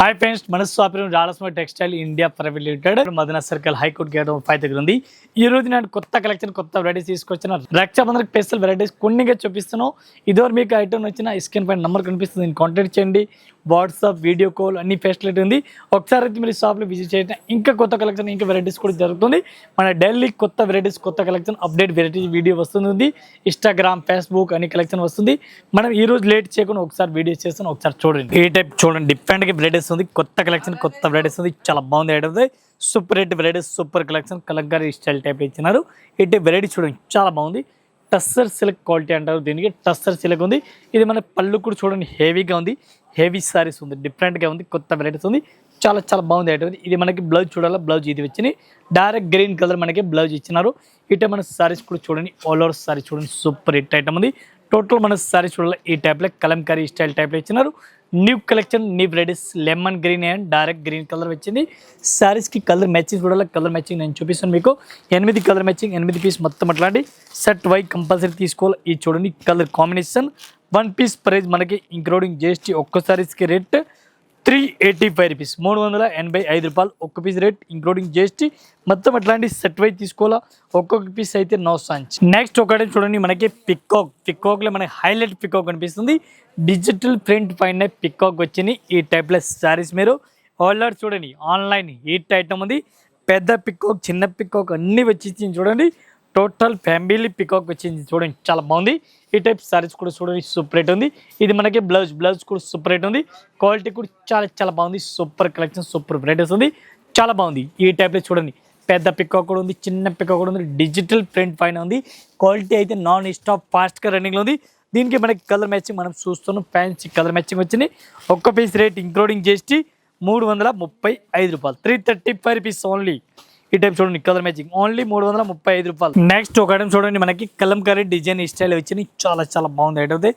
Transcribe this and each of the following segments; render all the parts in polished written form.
Hi friends, మన స్వాప్యం రాలస్మ textile India private limited మదన circle high court gate 5 దగ్గర ఉంది. ఈ రోజు నేను కొత్త కలెక్షన్ కొత్త వెరైటీస్ తీసుకొచ్చిన రక్షాబంధన్ స్పెషల్ వెరైటీస్ కొన్నిగా చూపిస్తున్నాను. ఇదివరకు మీకు ఐటమ్ వచ్చిన స్క్రీన్ పైన నెంబర్ కనిపిస్తుంది, కాంటాక్ట్ చేయండి. వాట్సాప్ వీడియో కాల్ అన్ని ఫెసిలిటీ ఉంది. ఒకసారి అయితే మీరు షాప్లో విజిట్ చేయండి. ఇంకా కొత్త కలెక్షన్ ఇంకా వెరైటీస్ కూడా జరుగుతుంది. మన డైలీ కొత్త వెరైటీస్ కొత్త కలెక్షన్ అప్డేట్ వెరైటీ వీడియో వస్తుంది. ఇన్స్టాగ్రామ్ ఫేస్బుక్ అన్ని కలెక్షన్ వస్తుంది. మనం ఈ రోజు లేట్ చేయకుండా ఒకసారి వీడియో చేస్తాను, ఒకసారి చూడండి. ఈ టైప్ చూడండి, డిఫరెంట్గా వెరైటీస్ ఉంది. కొత్త కలెక్షన్ కొత్త వెరైటీస్ ఉంది, చాలా బాగుంది. Item super rate varieties, super collection Kalamkari style type ఇచ్చినారు. ఇటు వెరైటీ చూడండి, చాలా బాగుంది. టస్సర్ సిల్క్ క్వాలిటీ అంటారు దీనికి. టస్సర్ సిల్క్ ఉంది. ఇది మన పళ్ళు కూడా చూడండి, హెవీగా ఉంది. హెవీ సారీస్ ఉంది, డిఫరెంట్గా ఉంది. కొత్త వెరైటీస్ ఉంది, చాలా చాలా బాగుంది ఐటమ్. ఇది మనకి బ్లౌజ్ చూడాలి, బ్లౌజ్ ఇది వచ్చింది డైరెక్ట్ గ్రీన్ కలర్ మనకి బ్లౌజ్ ఇచ్చినారు. ఇటు మన సారీస్ కూడా చూడండి, ఆల్ ఓవర్ సారీ చూడండి, సూపర్ హిట్ ఐటమ్ ఉంది. టోటల్ మన సారీస్ చూడాలి ఈ టైప్లో కలంకారీ స్టైల్ టైప్లో ఇచ్చినారు. New collection new varieties lemon green and direct green colour వచ్చింది. శారీస్కి కలర్ మ్యాచింగ్ చూడాలి, కలర్ మ్యాచింగ్ నేను చూపిస్తాను మీకు. 8 కలర్ మ్యాచింగ్, 8 పీస్ మొత్తం అట్లాంటి సెట్ వై కంపల్సరీ తీసుకోవాలి. ఇది చూడండి కలర్ కాంబినేషన్. 1 పీస్ ప్రైస్ మనకి ఇంక్లూడింగ్ జిఎస్టీ ఒక్క సారీస్కి రేట్ 385 రూపీస్, 385 రూపాయలు ఒక్క పీస్ రేట్ ఇంక్లూడింగ్ జిఎస్టీ. మొత్తం అట్లాంటి సెట్ వైజ్ తీసుకోవాలా. ఒక్కొక్క పీస్ అయితే 9 సాంచ్. నెక్స్ట్ ఒకటి చూడండి, మనకి పికాక్లో మనకి హైలైట్ పికాక్ కనిపిస్తుంది. డిజిటల్ ప్రింట్ పైన పికాక్ వచ్చింది. ఈ టైప్లో శారీస్ మీరు ఆర్డర్ చూడండి, ఆన్లైన్ హిట్ ఐటమ్ ఉంది. పెద్ద పికాక్ చిన్న పికాక్ అన్నీ వచ్చి చూడండి. టోటల్ ఫ్యామిలీ పికాక్ వచ్చింది చూడండి, చాలా బాగుంది. ఈ టైప్ సారీస్ కూడా చూడండి, సూపర్ రేట్ ఉంది. ఇది మనకి బ్లౌజ్ కూడా సూపర్ రేట్ ఉంది. క్వాలిటీ కూడా చాలా చాలా బాగుంది. సూపర్ కలెక్షన్, సూపర్ వెరైటీస్ ఉంది, చాలా బాగుంది. ఈ టైప్లో చూడండి, పెద్ద పికాక్ కూడా ఉంది, చిన్న పికాక్ కూడా ఉంది. డిజిటల్ ప్రింట్ పైన ఉంది. క్వాలిటీ అయితే నాన్ స్టాప్ ఫాస్ట్గా రన్నింగ్లో ఉంది. దీనికి మనకి కలర్ మ్యాచింగ్ మనం చూస్తున్నాం. ఫ్యాన్సీ కలర్ మ్యాచింగ్ వచ్చింది. ఒక్క పీస్ రేట్ ఇంక్లూడింగ్ జిఎస్టీ 335 రూపాయలు, 335 రూపీస్ ఓన్లీ. ఈ టైప్ చూడండి, కలర్ మ్యాచింగ్ ఓన్లీ 335 రూపాయలు. నెక్స్ట్ ఒక ఐటమ్ చూడండి, మనకి కలంకారీ డిజైన్ స్టైల్ వచ్చింది, చాలా చాలా బాగుంది item.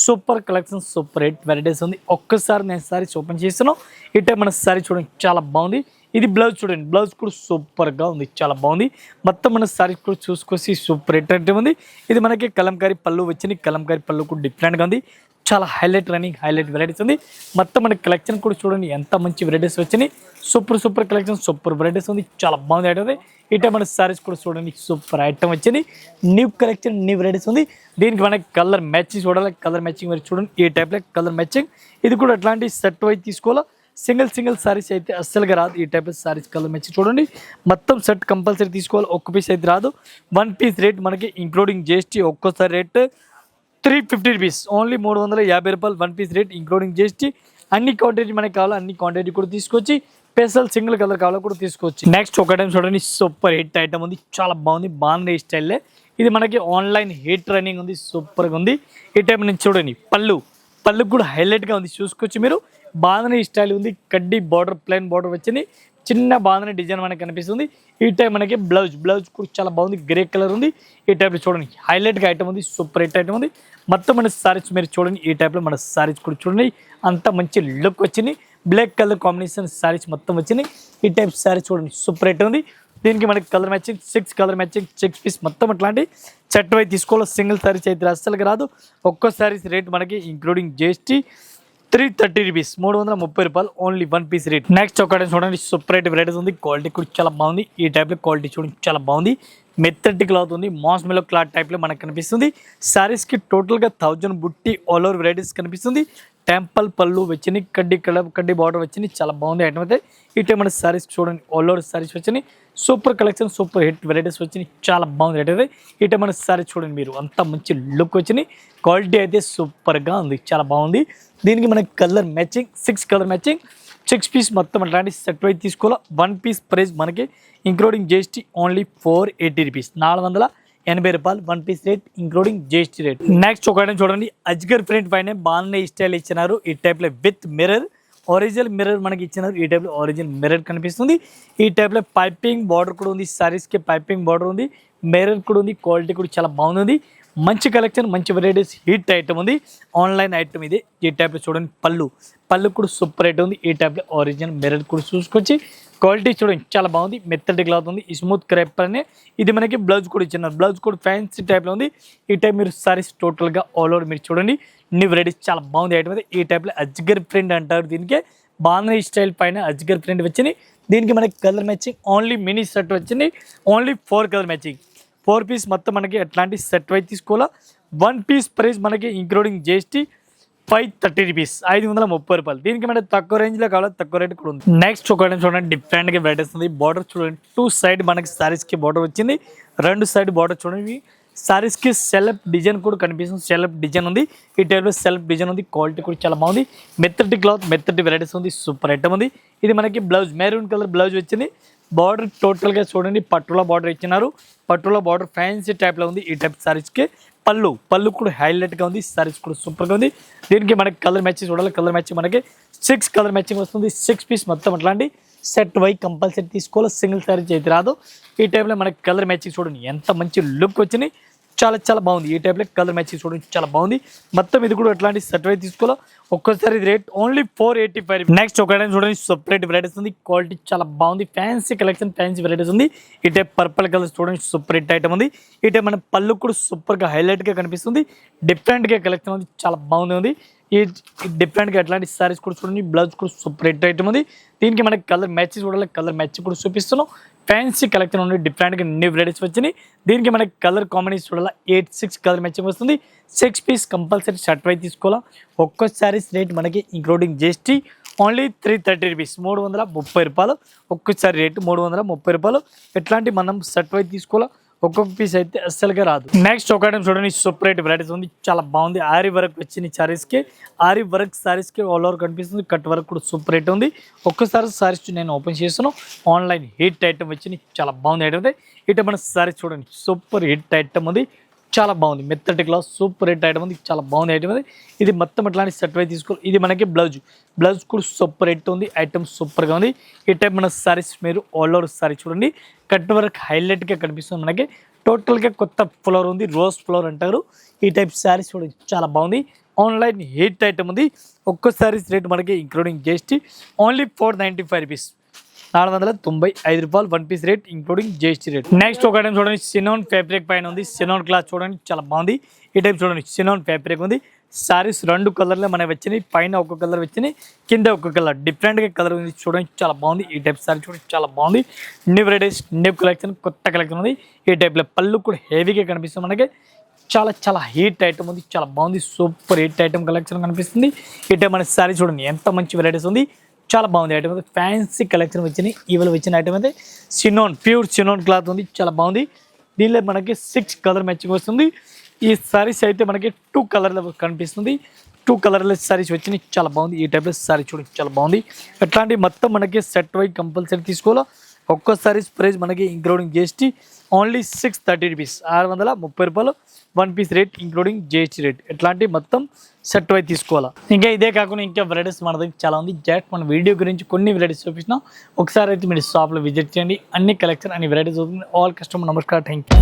Super collection, super rate varieties ఉంది. ఒక్కసారి నేను సారీస్ ఓపెన్ చేస్తున్నాను. ఈ టైప్ మన సారీ చూడండి, చాలా బాగుంది. ఇది బ్లౌజ్ చూడండి, బ్లౌజ్ కూడా సూపర్గా ఉంది, చాలా బాగుంది. మొత్తం మన సారీస్ కూడా చూసుకొచ్చి సూపర్ రేట్ అంటే ఉంది. ఇది మనకి కలంకారీ పళ్ళు వచ్చింది. కలంకారీ పళ్ళు కూడా డిఫరెంట్గా ఉంది, చాలా హైలైట్ రన్నింగ్ హైలైట్ వెరైటీస్ ఉంది. మొత్తం మన కలెక్షన్ కూడా చూడండి, ఎంత మంచి వెరైటీస్ వచ్చినాయి. సూపర్ కలెక్షన్, సూపర్ వెరైటీస్ ఉంది, చాలా బాగుంది ఐటమ్. ఇటే మన సారీస్ కూడా చూడండి, సూపర్ ఐటమ్ వచ్చింది. న్యూ కలెక్షన్ న్యూ వెరైటీస్ ఉంది. దీనికి మనకి కలర్ మ్యాచింగ్ చూడాలి, కలర్ మ్యాచింగ్ మరి చూడండి. ఈ టైప్లో కలర్ మ్యాచింగ్. ఇది కూడా అట్లాంటి సెట్ వైజ్ తీసుకోవాలా. సింగిల్ సారీస్ అయితే అస్సలుగా రాదు. ఈ టైప్ సారీస్ కలర్ మ్యాచింగ్ చూడండి. మొత్తం సెట్ కంపల్సరీ తీసుకోవాలి, ఒక్క పీస్ అయితే రాదు. 1 పీస్ రేట్ మనకి ఇంక్లూడింగ్ జిఎస్టీ ఒక్కోసారి రేట్ 350 రూపీస్, ఓన్లీ 350 రూపాయలు 1 పీస్ రేట్ ఇంక్లూడింగ్ జిఎస్టీ. అన్ని క్వాంటిటీ మనకి కావాలో అన్ని క్వాంటిటీ కూడా తీసుకొచ్చి స్పెషల్ సింగిల్ కలర్ కావాలో కూడా తీసుకోవచ్చు. నెక్స్ట్ ఒక టైం చూడండి, సూపర్ హిట్ ఐటమ్ ఉంది, చాలా బాగుంది. బాగుంది స్టైల్లే. ఇది మనకి ఆన్లైన్ హిట్ రన్నింగ్ ఉంది, సూపర్గా ఉంది. ఈ టైం నుంచి చూడండి, పళ్ళు కూడా హైలైట్గా ఉంది, చూసుకోవచ్చు మీరు. బాంధనీ స్టైల్ ఉంది, కడ్డీ బార్డర్ ప్లెయిన్ బార్డర్ వచ్చింది. చిన్న బాంధనీ డిజైన్ మనకి కనిపిస్తుంది. ఈ టైప్ మనకి బ్లౌజ్ కూడా చాలా బాగుంది, గ్రే కలర్ ఉంది. ఈ టైప్లో చూడండి, హైలైట్గా ఐటమ్ ఉంది, సూపర్ హిట్ ఐటమ్ ఉంది. మొత్తం మన సారీస్ మీరు చూడండి, ఈ టైప్లో మన సారీస్ కూడా చూడండి, అంత మంచి లుక్ వచ్చింది. బ్లాక్ కలర్ కాంబినేషన్ సారీస్ మొత్తం వచ్చింది. ఈ టైప్ సారీస్ చూడండి, సూపర్ హిట్ ఉంది. దీనికి మనకి colour matching 6 colour matching 6 piece మొత్తం అట్లాంటి సెట్ వైజ్ తీసుకోవాలి. సింగిల్ సారీస్ అయితే అస్సలుగా రాదు. ఒక్కో సారీస్ రేట్ మనకి ఇంక్లూడింగ్ జిఎస్టీ 330 రూపీస్, 330 రూపాయలు ఓన్లీ 1 పీస్ రేట్. నెక్స్ట్ ఒకటి చూడండి, సూపర్ రేట్ వెరైటీస్ ఉంది. క్వాలిటీ కూడా చాలా బాగుంది. ఈ టైప్లో క్వాలిటీ చూడండి, చాలా బాగుంది. మెత్తటి క్లాత్ ఉంది, మాస్మెలో క్లాత్ టైప్లో మనకు కనిపిస్తుంది. శారీస్కి టోటల్గా 1000 బుట్టి ఆల్ ఓవర్ వెరైటీస్ కనిపిస్తుంది. టెంపుల్ పళ్ళు వచ్చినాయి, కడ్డీ బార్డర్ వచ్చింది, చాలా బాగుంది ఐటమ్ అయితే. ఈ టైం మన శారీస్ చూడండి, ఆల్ ఓవర్ శారీస్ వచ్చినాయి. Super collection, super hit varieties వచ్చినాయి, చాలా బాగుంది ఐటమ్ అయితే. ఈ టైం మన శారీస్ చూడండి మీరు, అంత మంచి లుక్ వచ్చినాయి. క్వాలిటీ అయితే సూపర్గా ఉంది, చాలా బాగుంది. దీనికి మనకి colour matching 6 colour matching 6 piece మొత్తం అట్లాంటి సెట్ వైజ్ తీసుకోవాలి. 1 పీస్ ప్రైస్ మనకి ఇంక్లూడింగ్ జిఎస్టీ ఓన్లీ 480 రూపీస్, 480 రూపాయలు 1 piece rate including GST rate. Next ఒక ఐటమ్ చూడండి, అజ్గర్ ప్రింట్ పైన బాగున్నాయి స్టైల్ ఇచ్చినారు. ఈ టైప్లో విత్ మిర్రర్, ఒరిజినల్ మిర్రర్ మనకి ఇచ్చినారు. ఈ టైప్లో ఒరిజినల్ మిర్రర్ కనిపిస్తుంది. ఈ టైప్లో పైపింగ్ బార్డర్ కూడా ఉంది, సారీస్కి పైపింగ్ బార్డర్ ఉంది, మిర్రర్ కూడా ఉంది. క్వాలిటీ కూడా చాలా బాగుంది. మంచి కలెక్షన్, మంచి వెరైటీస్, హిట్ ఐటమ్ ఉంది, ఆన్లైన్ ఐటమ్ ఇది. ఈ టైప్లో చూడండి, పళ్ళు కూడా సూపర్ రేట్ ఉంది. ఈ టైప్లో ఒరిజినల్ మిర్రర్ కూడా చూసుకొచ్చి క్వాలిటీ చూడండి, చాలా బాగుంది. మెత్తటి క్లాత్ ఉంది, స్మూత్ క్రేప్ అనే. ఇది మనకి బ్లౌజ్ కూడా ఇచ్చినారు. బ్లౌజ్ కూడా ఫ్యాన్సీ టైప్లో ఉంది. ఈ టైప్ మీరు సారీస్ టోటల్గా ఆల్ ఓవర్ మీరు చూడండి, న్యూ వెరైటీస్ చాలా బాగుంది ఐటమ్ అయితే. ఈ టైప్లో అజ్గర్ ప్రింట్ అంటారు దీనికి. బాంధనీ స్టైల్ పైన అజ్గర్ ప్రింట్ వచ్చింది. దీనికి మనకి colour matching only mini set వచ్చింది. ఓన్లీ 4 కలర్ మ్యాచింగ్ 4 పీస్ మొత్తం మనకి ఎట్లాంటి సెట్ వైజ్ తీసుకోవాలా. 1 పీస్ ప్రైస్ మనకి ఇంక్లూడింగ్ జిఎస్టీ 530 రూపీస్, 530 రూపాయలు. దీనికి మనకి తక్కువ రేంజ్లో కావాలి, తక్కువ రేట్ కూడా ఉంది. నెక్స్ట్ ఒక చూడండి, డిఫరెంట్గా వెరైటీస్ ఉంది. బార్డర్ చూడండి, 2 సైడ్ మనకి సారీస్కి బార్డర్ వచ్చింది. 2 సైడ్ బార్డర్ చూడండి. సారీస్కి సెల్ఫ్ డిజైన్ కూడా కనిపిస్తుంది. సెల్ఫ్ డిజైన్ ఉంది. ఈ టైప్లో సెల్ఫ్ డిజైన్ ఉంది. క్వాలిటీ కూడా చాలా బాగుంది. మెత్తటి క్లాత్, మెత్తటి వెరైటీస్ ఉంది. సూపర్ ఐటమ్ ఉంది. ఇది మనకి బ్లౌజ్ మెరూన్ కలర్ బ్లౌజ్ వచ్చింది. బార్డర్ టోటల్గా చూడండి, పట్టులో బార్డర్ ఇచ్చినారు. పట్టులో బార్డర్ ఫ్యాన్సీ టైప్లో ఉంది. ఈ టైప్ సారీస్కి పళ్ళు కూడా హైలైట్గా ఉంది. సారీస్ కూడా సూపర్గా ఉంది. దీనికి మనకి కలర్ మ్యాచింగ్ చూడాలి. కలర్ మ్యాచింగ్ మనకి 6 కలర్ మ్యాచింగ్ వస్తుంది. 6 పీస్ మొత్తం అట్లాంటి సెట్ వై కంపల్సరీ తీసుకోవాలి. సింగిల్ సారీ చేతి రాదు. ఈ టైప్లో మనకి కలర్ మ్యాచింగ్ చూడండి, ఎంత మంచి లుక్ వచ్చింది. చాలా బాగుంది. ఈ టైప్లో కలర్ మ్యాచింగ్ చూడండి, చాలా బాగుంది. మొత్తం ఇది కూడా ఎట్లాంటి సెట్ వై తీసుకోవాలి. ఒక్కోసారి ఇది రేట్ ఓన్లీ 485. నెక్స్ట్ ఒక చూడండి, సపరేట్ వెరైటీస్ ఉంది. క్వాలిటీ చాలా బాగుంది. ఫ్యాన్సీ కలెక్షన్, ఫ్యాన్సీ వెరైటీస్ ఉంది. ఈ టైప్ పర్పుల్ కలర్ చూడండి, సపరేట్ ఐటమ్ ఉంది. ఈ టైప్ మన పళ్ళు కూడా సూపర్గా హైలైట్గా కనిపిస్తుంది. డిఫరెంట్గా కలెక్షన్ ఉంది, చాలా బాగుంది. ఈ డిఫరెంట్గా ఎట్లాంటి సారీస్ కూడా చూడండి. బ్లౌజ్ కూడా సూపరేట్ ఐటమ్ ఉంది. దీనికి మనకి కలర్ మ్యాచ్ చూడాలి. కలర్ మ్యాచ్ కూడా చూపిస్తున్నాం. ఫ్యాన్సీ కలెక్షన్ ఉంది. డిఫరెంట్గా న్యూ వెరైటీస్ వచ్చినాయి. దీనికి మనకి కలర్ కాంబినేషన్ చూడాలి. 8-6 కలర్ మ్యాచింగ్ వస్తుంది. 6 పీస్ కంపల్సరీ షర్ట్ వై తీసుకోవాలా. ఒక్కో సారీస్ రేట్ మనకి ఇంక్లూడింగ్ జిఎస్టీ ఓన్లీ 330 రూపీస్, 330 రూపాయలు. ఒక్కసారి రేటు 330 రూపాయలు. ఎట్లాంటి మనం షర్ట్ వై తీసుకోవాలా. ఒక్కొక్క పీస్ అయితే అస్సలుగా రాదు. నెక్స్ట్ ఒక ఐటమ్ చూడండి, సపరేట్ వెరైటీస్ ఉంది. చాలా బాగుంది. ఆరి వర్క్ వచ్చింది సారీస్కి. ఆరి వర్క్ సారీస్కి ఆల్ ఓవర్ కనిపిస్తుంది. కట్ వర్క్ కూడా సూపరేట్ ఉంది. ఒక్కసారి సారీస్ నేను ఓపెన్ చేస్తాను. ఆన్లైన్ హిట్ ఐటమ్ వచ్చింది. చాలా బాగుంది ఐటమ్ అయితే. ఇటు మన సారీస్ చూడండి, సూపర్ హిట్ ఐటమ్ ఉంది. చాలా బాగుంది. మెత్తటి క్లాత్, సూపర్ హిట్ ఐటమ్ ఉంది. చాలా బాగుంది ఐటమ్ అది. ఇది మొత్తం అట్లాంటి సెట్ వై తీసుకోవాలి. ఇది మనకి బ్లౌజ్ కూడా సూపర్ హిట్ ఉంది. ఐటమ్ సూపర్గా ఉంది. ఈ టైప్ మన సారీస్ మీరు ఆల్ ఓవర్ సారీ చూడండి, కట్ వర్క్ హైలైట్గా కనిపిస్తుంది. మనకి టోటల్గా కొత్త ఫ్లవర్ ఉంది, రోజ్ ఫ్లవర్ అంటారు. ఈ టైప్ సారీస్ చూడండి, చాలా బాగుంది. ఆన్లైన్ హిట్ ఐటమ్ ఉంది. ఒక్కో సారీస్ రేట్ మనకి ఇంక్లూడింగ్ జిఎస్టీ ఓన్లీ 495 రూపీస్, 495 రూపాయలు. 1 piece rate including GST rate. Next ఒక ఐటమ్ చూడండి, సినోన్ ఫ్యాబ్రిక్ పైన ఉంది. సినోన్ క్లాత్ చూడండి, చాలా బాగుంది. ఈ టైప్ చూడండి, సినోన్ ఫ్యాబ్రిక్ ఉంది. సారీస్ 2 కలర్లో మనకి వచ్చినాయి. పైన ఒక కలర్ వచ్చినాయి, కింద ఒక కలర్. డిఫరెంట్గా కలర్ ఉంది చూడండి, చాలా బాగుంది. ఈ టైప్ సారీ చూడండి, చాలా బాగుంది. న్యూ వెరైటీస్, న్యూ కలెక్షన్, కొత్త కలెక్షన్ ఉంది. ఈ టైప్లో పళ్ళు కూడా హెవీగా కనిపిస్తుంది. మనకి చాలా హీట్ ఐటమ్ ఉంది. చాలా బాగుంది. సూపర్ హిట్ ఐటమ్ కలెక్షన్ కనిపిస్తుంది. ఈ టైప్ మన సారీ చూడండి, ఎంత మంచి వెరైటీస్ ఉంది. చాలా బాగుంది ఐటమ్ అయితే. ఫ్యాన్సీ కలెక్షన్ వచ్చినాయి. ఇవాళ వచ్చిన ఐటమ్ అయితే సినోన్, ప్యూర్ సినోన్ క్లాత్ ఉంది. చాలా బాగుంది. దీనిలో మనకి 6 కలర్ మ్యాచింగ్ వస్తుంది. ఈ సారీస్ అయితే మనకి 2 కలర్లో కనిపిస్తుంది. 2 కలర్ల సారీస్ వచ్చినాయి. చాలా బాగుంది. ఈ టైప్లో సారీ చూడండి, చాలా బాగుంది. అట్లాంటి మొత్తం మనకి సెట్ వై కంపల్సరీ తీసుకోవాలా. ఒక్కో సారీస్ ప్రైస్ మనకి ఇంక్లూడింగ్ జిఎస్టీ ఓన్లీ 630 రూపీస్, 630 రూపాయలు. 1 piece rate including GST rate. ఎట్లాంటి మొత్తం సెట్ వై తీసుకోవాలా. ఇంకా ఇదే కాకుండా ఇంకా వెరైటీస్ మన దగ్గర చాలా ఉంది. జస్ట్ మన వీడియో గురించి కొన్ని వెరైటీస్ చూపించినా. ఒకసారి అయితే మీరు షాప్లో విజిట్ చేయండి. అన్ని కలెక్షన్, అన్ని వెరైటీస్ అవుతుంది. ఆల్ కస్టమర్ నమస్కారం, థ్యాంక్ యూ.